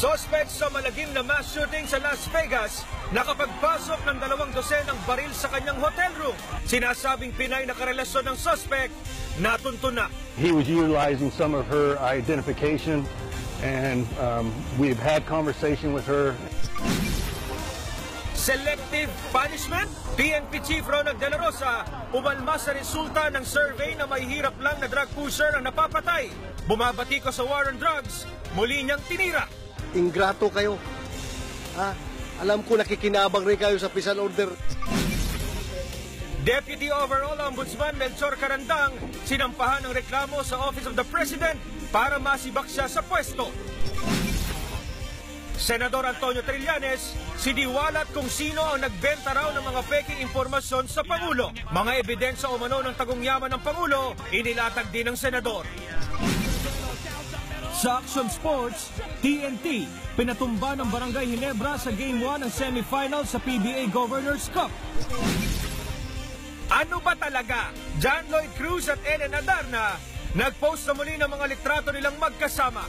Suspect sa malagim na mass shooting sa Las Vegas, nakapagpasok ng 200 baril sa kanyang hotel room. Sinasabing Pinay na karelasyon ng suspect, natunto na. He was utilizing some of her identification and we've had conversation with her. Selective punishment? PNP Chief Ronald De La Rosa umalma sa resulta ng survey na may hirap lang na drug pusher ang napapatay. Bumabati ko sa war on drugs, muli niyang tinira. Ingrato kayo. Ha? Alam ko nakikinabang rin kayo sa peace and order. Deputy Overall Ombudsman Melchor Carandang sinampahan ng reklamo sa Office of the President para masibak siya sa pwesto. Senador Antonio Trillanes, siniwalat kung sino ang nagbenta raw ng mga peking impormasyon sa Pangulo. Mga ebidensya umano ng tagong-yaman ng Pangulo, inilatag din ng Senador. Sa Action Sports, TNT, pinatumba ng Barangay Ginebra sa Game 1 ng semifinal sa PBA Governors Cup. Ano ba talaga? John Lloyd Cruz at Ellen Adarna nag-post na muli ng mga litrato nilang magkasama.